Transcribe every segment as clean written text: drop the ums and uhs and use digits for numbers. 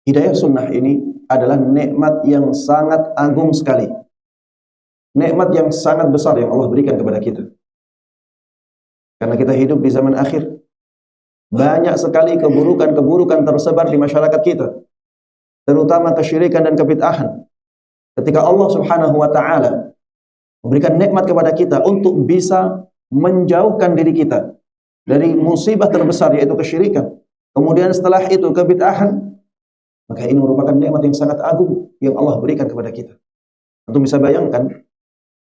Hidayah sunnah ini adalah nikmat yang sangat agung sekali. Nikmat yang sangat besar yang Allah berikan kepada kita. Karena kita hidup di zaman akhir. Banyak sekali keburukan-keburukan tersebar di masyarakat kita. Terutama kesyirikan dan kebid'ahan. Ketika Allah Subhanahu wa ta'ala memberikan nikmat kepada kita untuk bisa menjauhkan diri kita dari musibah terbesar, yaitu kesyirikan. Kemudian setelah itu kebid'ahan, maka ini merupakan nikmat yang sangat agung yang Allah berikan kepada kita. Untuk bisa bayangkan,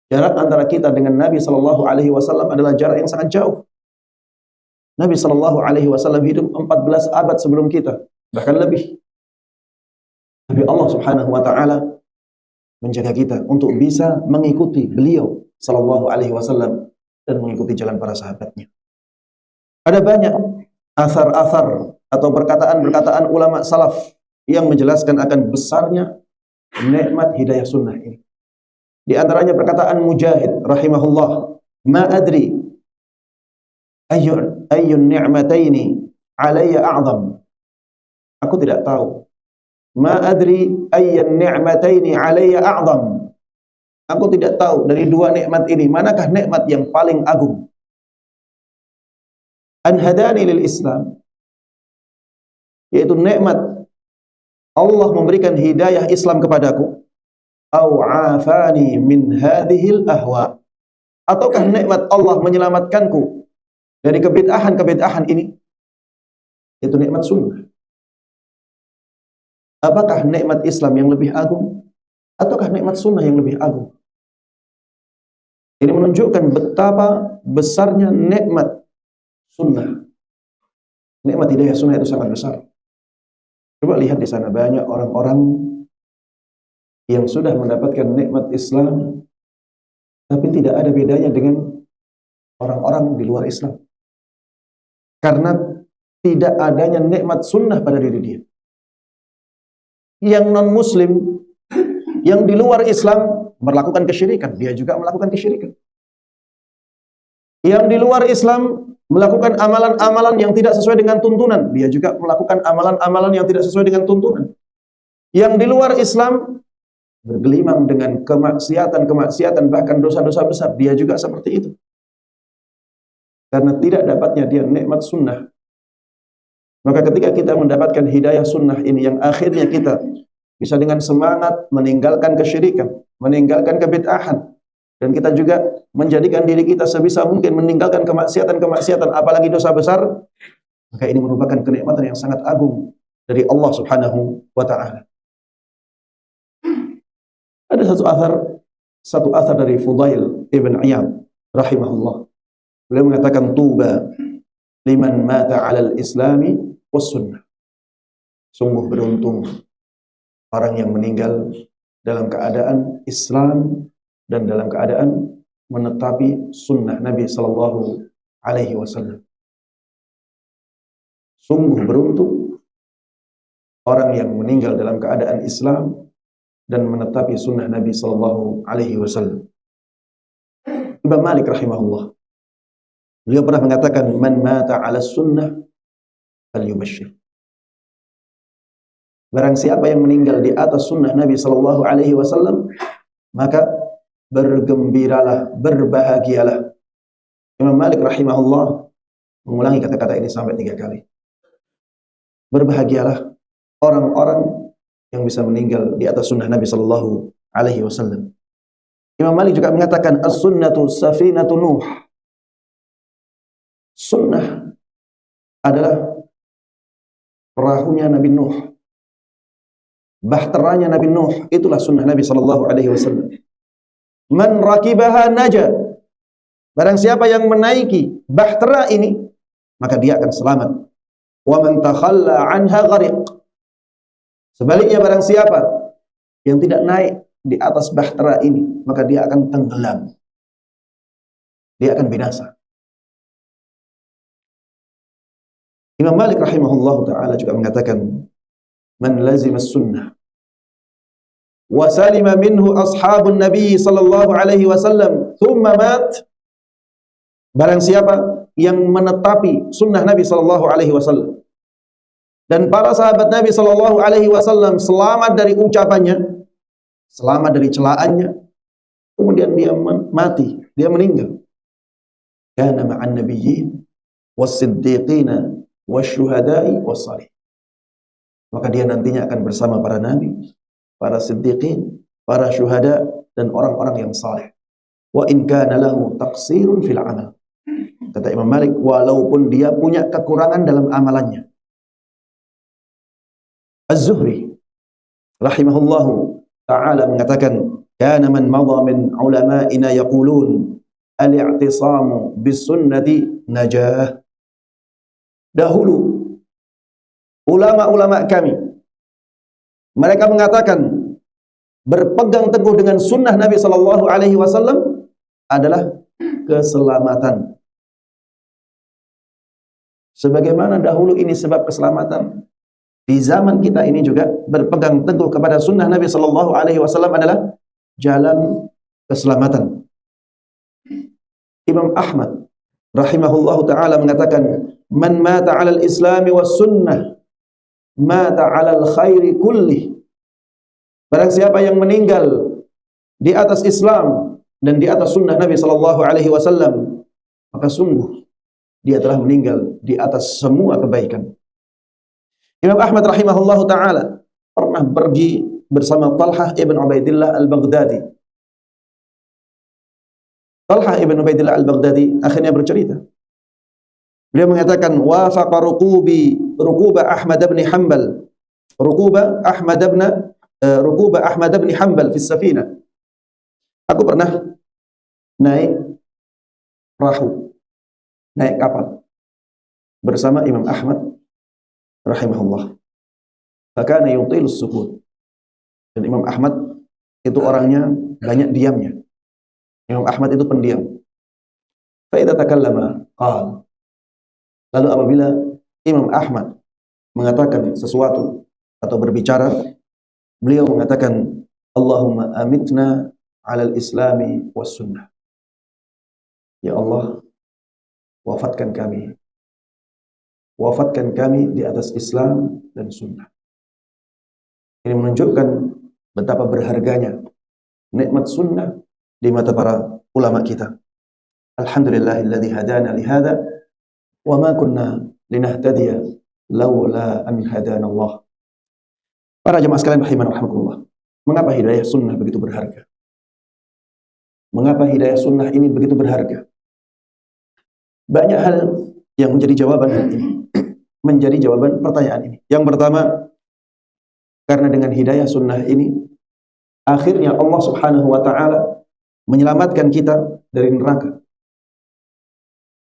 jarak antara kita dengan Nabi Shallallahu Alaihi Wasallam adalah jarak yang sangat jauh. Nabi Shallallahu Alaihi Wasallam hidup 14 abad sebelum kita, bahkan lebih. Tapi Allah Subhanahu Wa Taala menjaga kita untuk bisa mengikuti beliau Shallallahu Alaihi Wasallam dan mengikuti jalan para sahabatnya. Ada banyak asar-asar atau perkataan-perkataan ulama salaf yang menjelaskan akan besarnya nikmat hidayah sunnah ini. Di antaranya perkataan Mujahid rahimahullah, "Ma adri ayyun ni'mataini alayya a'zam." Aku tidak tahu. Ma adri ayyun ni'mataini alayya a'zam. Aku tidak tahu dari dua nikmat ini manakah nikmat yang paling agung. An hadani lil Islam, yaitu nikmat Allah memberikan hidayah Islam kepadaku, au afani min hadhil ahwa, ataukah nikmat Allah menyelamatkanku dari kebid'ahan ini, itu nikmat sunnah. Apakah nikmat Islam yang lebih agung ataukah nikmat sunnah yang lebih agung? Ini menunjukkan betapa besarnya nikmat sunnah. Nikmat hidayah sunnah itu sangat besar. Coba lihat di sana, banyak orang-orang yang sudah mendapatkan nikmat Islam, tapi tidak ada bedanya dengan orang-orang di luar Islam. Karena tidak adanya nikmat sunnah pada diri dia. Yang non-muslim, yang di luar Islam melakukan kesyirikan, dia juga melakukan kesyirikan. Yang di luar Islam melakukan amalan-amalan yang tidak sesuai dengan tuntunan, dia juga melakukan amalan-amalan yang tidak sesuai dengan tuntunan. Yang di luar Islam bergelimang dengan kemaksiatan, bahkan dosa-dosa besar, dia juga seperti itu. Karena tidak dapatnya dia nikmat sunnah. Maka ketika kita mendapatkan hidayah sunnah ini, yang akhirnya kita bisa dengan semangat meninggalkan kesyirikan, meninggalkan kebid'ahan, dan kita juga menjadikan diri kita sebisa mungkin meninggalkan kemaksiatan, apalagi dosa besar, maka ini merupakan kenikmatan yang sangat agung dari Allah Subhanahu wa ta'ala. Ada satu athar dari Fudail ibn Iyad rahimahullah. Beliau mengatakan, tuba liman mata 'alal islami was sunnah. Sungguh beruntung orang yang meninggal dalam keadaan Islam dan dalam keadaan menetapi sunnah Nabi Sallallahu Alaihi Wasallam. Sungguh beruntung orang yang meninggal dalam keadaan Islam dan menetapi sunnah Nabi Sallallahu Alaihi Wasallam. Imam Malik rahimahullah, beliau pernah mengatakan, man mata ala sunnah falyubashshir. Barang siapa yang meninggal di atas sunnah Nabi Sallallahu Alaihi Wasallam, maka bergembiralah, berbahagialah. Imam Malik rahimahullah mengulangi kata-kata ini sampai 3 kali. Berbahagialah orang-orang yang bisa meninggal di atas sunnah Nabi Sallallahu Alaihi Wasallam. Imam Malik juga mengatakan, as-sunnatu safinatu Nuh. Sunnah adalah perahunya Nabi Nuh, bahteranya Nabi Nuh. Itulah sunnah Nabi Sallallahu Alaihi Wasallam. Man rakibaha naja. Barang siapa yang menaiki bahtera ini, maka dia akan selamat. Wa man takhalla anha ghariq. Sebaliknya, barang siapa yang tidak naik di atas bahtera ini, maka dia akan tenggelam. Dia akan binasa. Imam Malik rahimahullahu ta'ala juga mengatakan, man lazima sunnah wa salima minhu ashabun Nabi sallallahu alaihi wasallam thumma mat. Barang siapa yang menetapi sunnah Nabi sallallahu alaihi wasallam Dan para sahabat Nabi Shallallahu Alaihi Wasallam selamat dari ucapannya, selamat dari celaannya. Kemudian dia mati, dia meninggal. Kana ma'an nabiyyin was-siddiqina wasyuhada'i was-salihin. Maka dia nantinya akan bersama para nabi, para siddiqin, para syuhada, dan orang-orang yang saleh. Wa in kana lahu taqsirun fil amal. Kata Imam Malik, walaupun dia punya kekurangan dalam amalannya. Az-Zuhri rahimahullahu ta'ala mengatakan, kana man madha min ulama'ina yaqulun al-i'tisamu bis sunnati najah. Dahulu ulama-ulama kami, mereka mengatakan berpegang teguh dengan sunnah Nabi Sallallahu Alaihi Wasallam adalah keselamatan. Sebagaimana dahulu ini sebab keselamatan, di zaman kita ini juga berpegang teguh kepada sunnah Nabi Sallallahu Alaihi Wasallam adalah jalan keselamatan. Imam Ahmad rahimahullahu taala mengatakan, man mata 'alal islami was sunnah mata 'alal khairi kulli. Barang siapa yang meninggal di atas Islam dan di atas sunnah Nabi sallallahu alaihi wasallam, maka sungguh dia telah meninggal di atas semua kebaikan. Imam Ahmad rahimahullahu taala pernah pergi bersama Talhah ibn Ubaidillah al-Baghdadi. Talhah ibn Ubaidillah al-Baghdadi akhirnya bercerita. Beliau mengatakan, wafaqa rukuba Ahmad bin Hanbal. Rukuba Ahmad bin Hanbal fi safina. Aku pernah naik perahu, naik kapal bersama Imam Ahmad rahimahullah. Fakana yutilus sukut. Dan Imam Ahmad itu orangnya banyak diamnya. Imam Ahmad itu pendiam. Fa idza takallama qala. Lalu apabila Imam Ahmad mengatakan sesuatu atau berbicara, beliau mengatakan, Allahumma amitna 'alal islami was sunnah. Ya Allah, wafatkan kami. Wafatkan kami di atas Islam dan sunnah. Ini menunjukkan betapa berharganya nikmat sunnah di mata para ulama kita. Alhamdulillahilladzi hadana li hadza wa ma kunna linahtadiya laula an hadana Allah. Para jemaah sekalian rahiman rahimakumullah. Mengapa hidayah sunnah begitu berharga? Mengapa hidayah sunnah ini begitu berharga? Banyak hal yang menjadi jawaban hal ini. Menjadi jawaban pertanyaan ini. Yang pertama, karena dengan hidayah sunnah ini, akhirnya Allah Subhanahu wa ta'ala menyelamatkan kita dari neraka.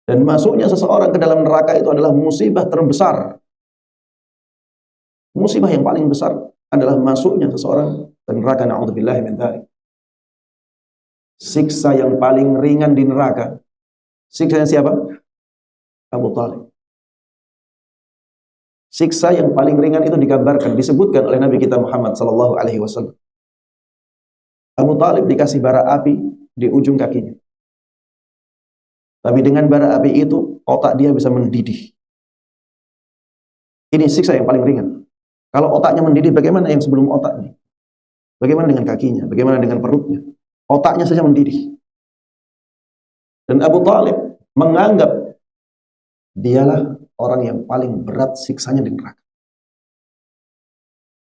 Dan masuknya seseorang ke dalam neraka itu adalah musibah terbesar. Musibah yang paling besar adalah masuknya seseorang ke neraka. Na'udzubillahi min dzalik. Siksa yang paling ringan di neraka, siksanya siapa? Abu Talib. Siksa yang paling ringan itu digambarkan, disebutkan oleh Nabi kita Muhammad sallallahu alaihi wasallam. Abu Talib dikasih bara api di ujung kakinya. Tapi dengan bara api itu, otak dia bisa mendidih. Ini siksa yang paling ringan. Kalau otaknya mendidih, bagaimana yang sebelum otaknya? Bagaimana dengan kakinya? Bagaimana dengan perutnya? Otaknya saja mendidih. Dan Abu Talib menganggap dialah orang yang paling berat siksanya di neraka.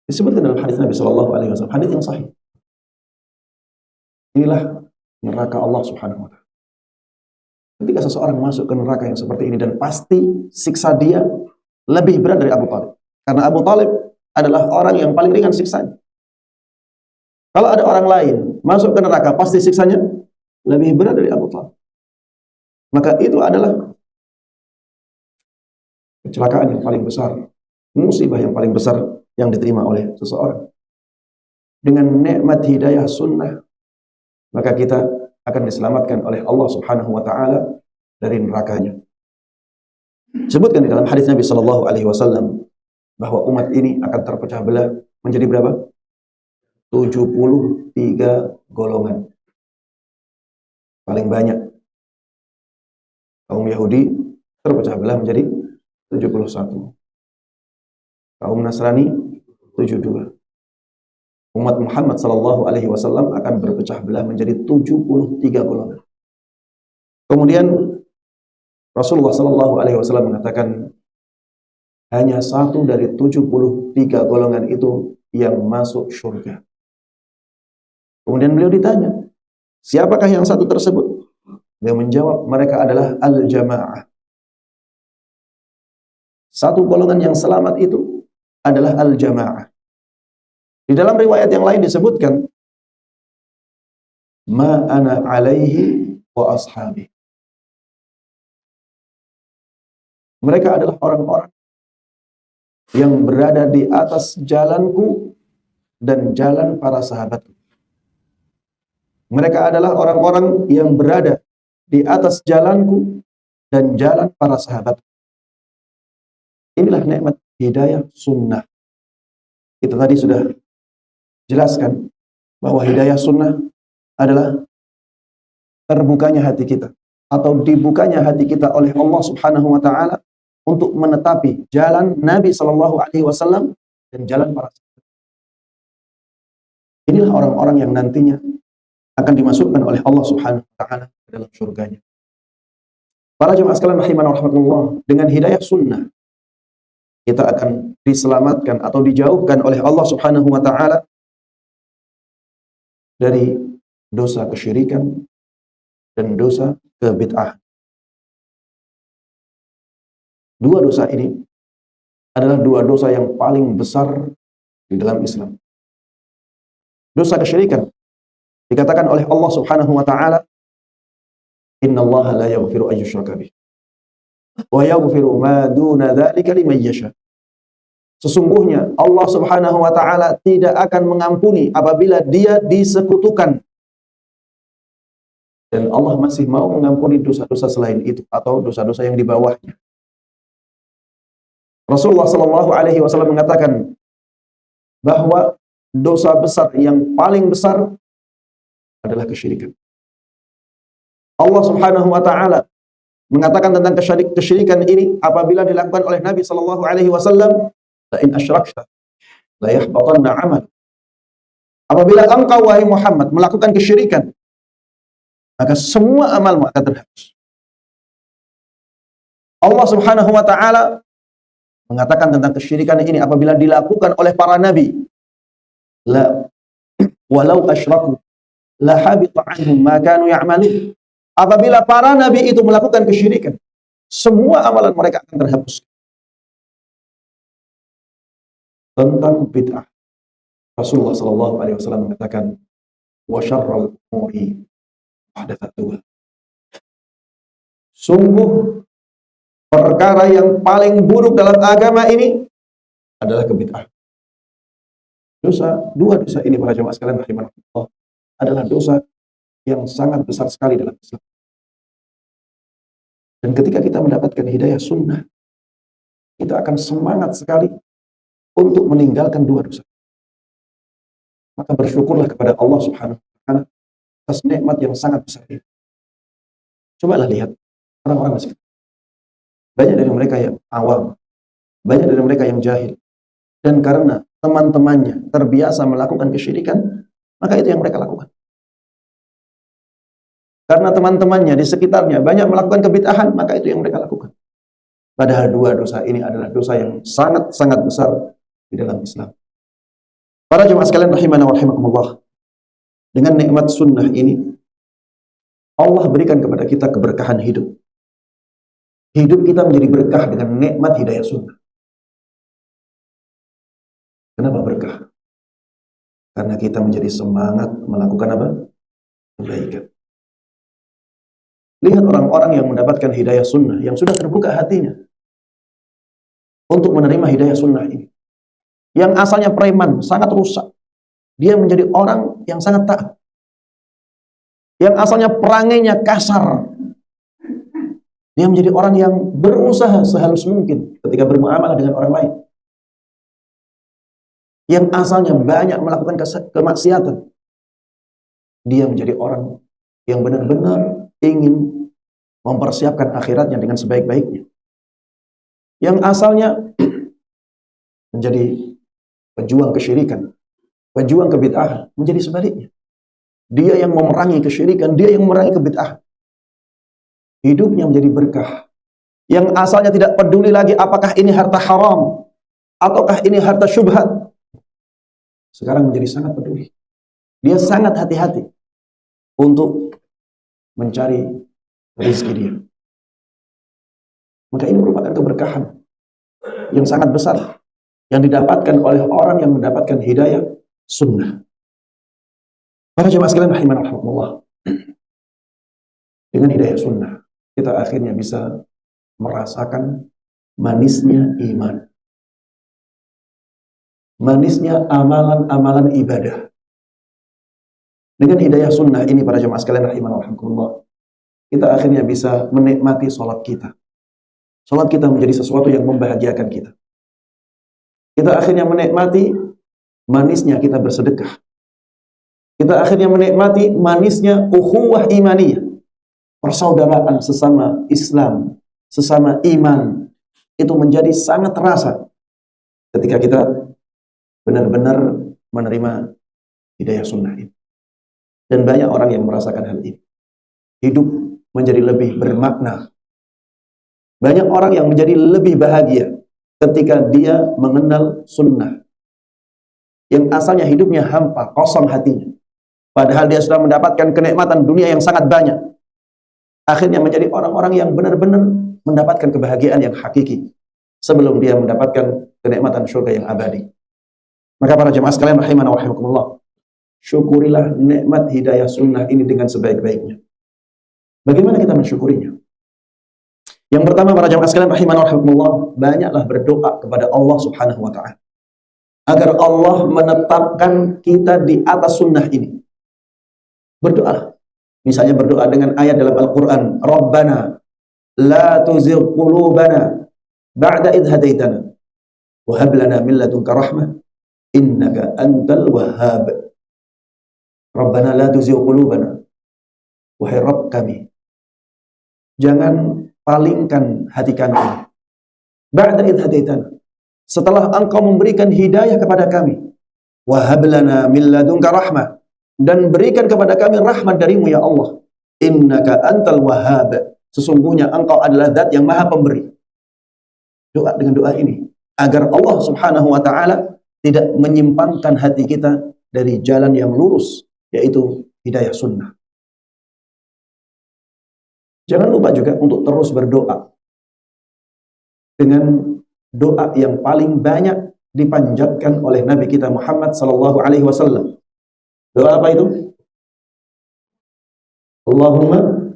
Disebutkan dalam hadis Nabi Shallallahu Alaihi Wasallam, hadis yang sahih. Inilah neraka Allah Subhanahu Wa Taala. Ketika seseorang masuk ke neraka yang seperti ini, dan pasti siksa dia lebih berat dari Abu Talib. Karena Abu Talib adalah orang yang paling ringan siksanya. Kalau ada orang lain masuk ke neraka, pasti siksanya lebih berat dari Abu Talib. Maka itu adalah kecelakaan yang paling besar, musibah yang paling besar yang diterima oleh seseorang. Dengan nikmat hidayah sunnah, maka kita akan diselamatkan oleh Allah Subhanahu wa ta'ala dari nerakanya. Disebutkan di dalam hadis Nabi sallallahu alaihi wasallam bahwa umat ini akan terpecah belah menjadi berapa? 73 golongan. Paling banyak kaum Yahudi terpecah belah menjadi 71. Kaum Nasrani 72. Umat Muhammad sallallahu alaihi wasallam akan berpecah belah menjadi 73 golongan. Kemudian Rasulullah sallallahu alaihi wasallam mengatakan hanya satu dari 73 golongan itu yang masuk surga. Kemudian beliau ditanya, siapakah yang satu tersebut? Beliau menjawab, mereka adalah al-jamaah. Satu golongan yang selamat itu adalah al-jamaah. Di dalam riwayat yang lain disebutkan, ma ana alaihi wa ashabi. Mereka adalah orang-orang yang berada di atas jalanku dan jalan para sahabatku. Mereka adalah orang-orang yang berada di atas jalanku dan jalan para sahabatku. Inilah nikmat hidayah sunnah. Kita tadi sudah jelaskan bahwa hidayah sunnah adalah terbukanya hati kita atau dibukanya hati kita oleh Allah Subhanahu wa taala untuk menetapi jalan Nabi sallallahu alaihi wasallam dan jalan para sahabat. Inilah orang-orang yang nantinya akan dimasukkan oleh Allah Subhanahu wa taala ke dalam surganya. Para jemaah sekalian rahimana wa rahmatullah, dengan hidayah sunnah kita akan diselamatkan atau dijauhkan oleh Allah Subhanahu wa taala dari dosa kesyirikan dan dosa kebid'ahan. Dua dosa ini adalah dua dosa yang paling besar di dalam Islam. Dosa kesyirikan dikatakan oleh Allah Subhanahu wa taala, innallaha la yaghfiru an yushraka bih wa yaghfiru ma duna dzalika liman yasha. Sesungguhnya Allah Subhanahu wa taala tidak akan mengampuni apabila dia disekutukan. Dan Allah masih mau mengampuni dosa-dosa selain itu atau dosa-dosa yang di bawahnya. Rasulullah sallallahu alaihi wasallam mengatakan bahwa dosa besar yang paling besar adalah kesyirikan. Allah Subhanahu wa taala mengatakan tentang kesyirikan ini apabila dilakukan oleh Nabi sallallahu alaihi wasallam, la in asyrakta la yahbatanna 'amal. Apabila engkau wahai Muhammad melakukan kesyirikan, maka semua amalmu akan terhapus. Allah Subhanahu wa taala mengatakan tentang kesyirikan ini apabila dilakukan oleh para nabi, la walau asyraku la habita 'anhum ma kanu ya'malun. Apabila para nabi itu melakukan kesyirikan, semua amalan mereka akan terhapus. Tentang bid'ah, Rasulullah sallallahu alaihi wasallam mengatakan, wa syarrul umuri muhdatsatuha. Sungguh perkara yang paling buruk dalam agama ini adalah kebid'ah. Dua dosa ini para jemaah sekalian rahimakumullah adalah dosa yang sangat besar sekali dalam Islam. Dan ketika kita mendapatkan hidayah sunnah, kita akan semangat sekali untuk meninggalkan dua dosa. Maka bersyukurlah kepada Allah Subhanahu wa taala atas nikmat yang sangat besar ini. Cobalah lihat orang-orang di sekitar. Banyak dari mereka yang awam, banyak dari mereka yang jahil. Dan karena teman-temannya terbiasa melakukan kesyirikan, maka itu yang mereka lakukan. Karena teman-temannya di sekitarnya banyak melakukan kebid'ahan, maka itu yang mereka lakukan. Padahal dua dosa ini adalah dosa yang sangat-sangat besar di dalam Islam. Para jemaah sekalian rahimana wa rahimakumullah, dengan nikmat sunnah ini Allah berikan kepada kita keberkahan hidup. Hidup kita menjadi berkah dengan nikmat hidayah sunnah. Kenapa berkah? Karena kita menjadi semangat melakukan apa? Kebaikan. Lihat orang-orang yang mendapatkan hidayah sunnah, yang sudah terbuka hatinya untuk menerima hidayah sunnah ini. Yang asalnya preman, sangat rusak, dia menjadi orang yang sangat taat. Yang asalnya perangainya kasar, dia menjadi orang yang berusaha sehalus mungkin ketika bermuamalah dengan orang lain. Yang asalnya banyak melakukan kemaksiatan, dia menjadi orang yang benar-benar ingin mempersiapkan akhiratnya dengan sebaik-baiknya. Yang asalnya menjadi pejuang kesyirikan, pejuang kebid'ahan. Menjadi sebaliknya. Dia yang memerangi kesyirikan, dia yang memerangi kebid'ahan. Hidupnya menjadi berkah. Yang asalnya tidak peduli lagi apakah ini harta haram, ataukah ini harta syubhat. Sekarang menjadi sangat peduli. Dia sangat hati-hati untuk mencari rezeki dia. Maka ini merupakan keberkahan yang sangat besar yang didapatkan oleh orang yang mendapatkan hidayah sunnah. Para jemaah sekalian rahimanallah, dengan hidayah sunnah kita akhirnya bisa merasakan manisnya iman, manisnya amalan-amalan ibadah. Dengan hidayah sunnah ini para jemaah sekalian rahimanallah, kita akhirnya bisa menikmati sholat kita. Sholat kita menjadi sesuatu yang membahagiakan kita. Kita akhirnya menikmati manisnya kita bersedekah. Kita akhirnya menikmati manisnya ukhuwah imaniyah. Persaudaraan sesama Islam, sesama iman. Itu menjadi sangat terasa ketika kita benar-benar menerima hidayah sunnah ini. Dan banyak orang yang merasakan hal ini. Hidup menjadi lebih bermakna. Banyak orang yang menjadi lebih bahagia ketika dia mengenal sunnah. Yang asalnya hidupnya hampa, kosong hatinya. Padahal dia sudah mendapatkan kenikmatan dunia yang sangat banyak. Akhirnya menjadi orang-orang yang benar-benar mendapatkan kebahagiaan yang hakiki. Sebelum dia mendapatkan kenikmatan surga yang abadi. Maka para jemaah sekalian rahimana wa rahimakumullah, syukurilah nikmat hidayah sunnah ini dengan sebaik-baiknya. Bagaimana kita mensyukurinya? Yang pertama para jemaah sekalian rahimana wa rahimakumullah, banyaklah berdoa kepada Allah Subhanahu wa taala agar Allah menetapkan kita di atas sunnah ini. Berdoa. Misalnya berdoa dengan ayat dalam Al-Qur'an, Rabbana la tuzigh qulubana ba'da idh hadaitana wa hab lana min ladunka rahmah innaka antal wahhab. Rabbana la tuzigh qulubana, wahai Rabb kami, jangan palingkan hati kami ba'da idh hadaitana, setelah engkau memberikan hidayah kepada kami, wa hab lana min ladunka rahmah, dan berikan kepada kami rahmat darimu ya Allah, innaka antal wahhab, sesungguhnya engkau adalah zat yang maha pemberi. Doa dengan doa ini agar Allah Subhanahu wa taala tidak menyimpangkan hati kita dari jalan yang lurus, yaitu hidayah sunnah. Jangan lupa juga untuk terus berdoa dengan doa yang paling banyak dipanjatkan oleh Nabi kita Muhammad sallallahu alaihi wasallam. Doa apa itu? Allahumma,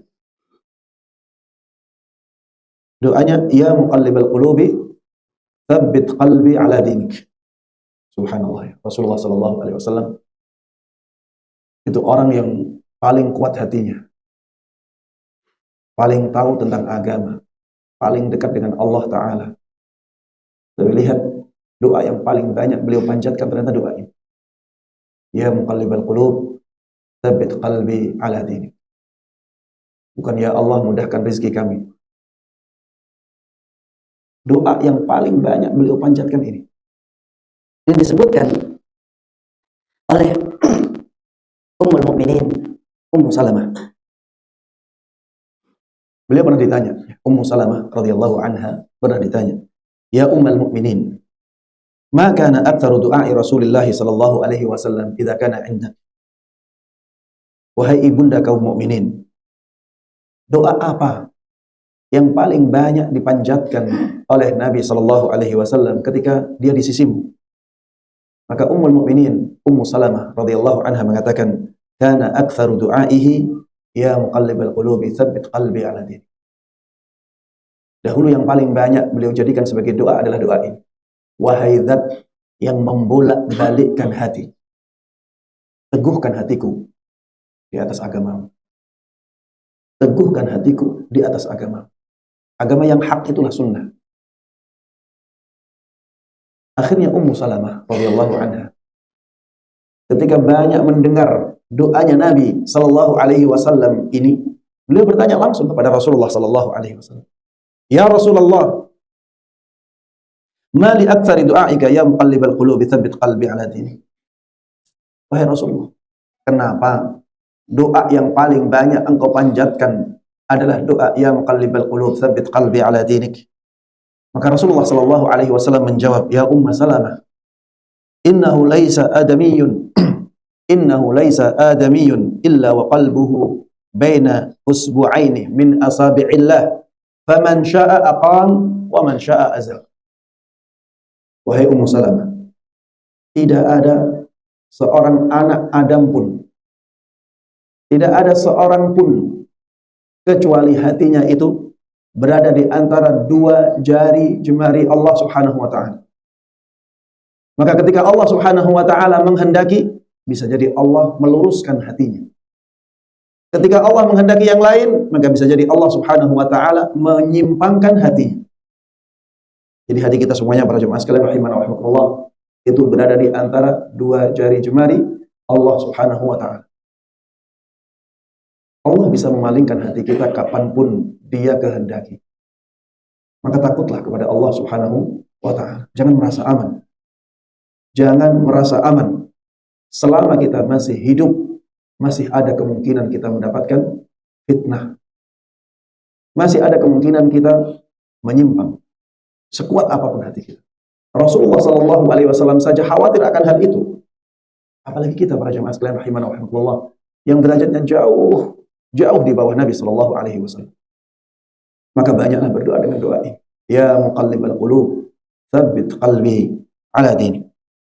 doanya, ya muqallibal qulubi tsabbit qalbi ala dinik. Subhanallah. Rasulullah sallallahu alaihi wasallam itu orang yang paling kuat hatinya, paling tahu tentang agama, paling dekat dengan Allah taala. Tapi lihat doa yang paling banyak beliau panjatkan ternyata doa ini. Ya muqallibal qulub tsabbit qalbi ala dinik. Bukan ya Allah mudahkan rezeki kami. Doa yang paling banyak beliau panjatkan ini. Ini disebutkan oleh Ummul Mukminin Ummu Salamah. Beliau pernah ditanya, Ummu Salamah radhiyallahu anha pernah ditanya, ya Ummul Mukminin, ma kana aktsaru du'ai Rasulillah sallallahu alaihi wasallam idza kana 'indak. Wahai ibunda kaum mukminin, doa apa yang paling banyak dipanjatkan oleh Nabi sallallahu alaihi wasallam ketika dia di sisimu? Maka Ummul Mukminin Ummu Salamah radhiyallahu anha mengatakan, kana aktsaru du'aihi ya muqallibal qulubi tsabbit qalbi ala dinik. Dahulu yang paling banyak beliau jadikan sebagai doa adalah doa ini. Wahai zat yang membolak-balikkan hati, teguhkan hatiku di atas agamamu. Teguhkan hatiku di atas agama. Agama yang hak itulah sunnah. Akhirnya Ummu Salamah radhiyallahu anha ketika banyak mendengar doanya Nabi sallallahu alaihi wasallam ini, beliau bertanya langsung kepada Rasulullah sallallahu alaihi wasallam, ya Rasulullah, Ma li aktsari du'aika ya muqallibal qulubi tsabbit qalbi ala dinik. Wahai Rasulullah, kenapa doa yang paling banyak engkau panjatkan adalah doa ya muqallibal qulub tsabbit qalbi ala dinik? Maka Rasulullah sallallahu alaihi wasallam menjawab, ya Umma Salamah, innahu laisa adamiyyun innahu laisa adamiyyun illa wa qalbuhu baina usbu'aini min asabi'illah, faman syaa'a aqam wa man syaa'a azal. Wahai Ummu Salamah, tidak ada seorang anak Adam pun, tidak ada seorang pun kecuali hatinya itu berada di antara dua jari jemari Allah Subhanahu wa taala. Maka ketika Allah Subhanahu wa taala menghendaki, bisa jadi Allah meluruskan hatinya. Ketika Allah menghendaki yang lain, maka bisa jadi Allah Subhanahu wa taala menyimpangkan hatinya. Jadi hati kita semuanya para jemaah sekalian rahimana wa rahimakumullah, itu berada di antara dua jari jemari Allah Subhanahu wa taala. Allah bisa memalingkan hati kita kapanpun Dia kehendaki. Maka takutlah kepada Allah Subhanahu wa ta'ala. Jangan merasa aman. Jangan merasa aman. Selama kita masih hidup, masih ada kemungkinan kita mendapatkan fitnah. Masih ada kemungkinan kita menyimpang. Sekuat apapun hati kita. Rasulullah SAW saja khawatir akan hal itu. Apalagi kita para jemaah sekalian rahimana wa rahimakumullah, yang derajatnya jauh di bawah Nabi SAW. Maka banyaklah berdoa dengan doa ini. Ya muqallibal qulub, tsabbit qalbi ala dinik.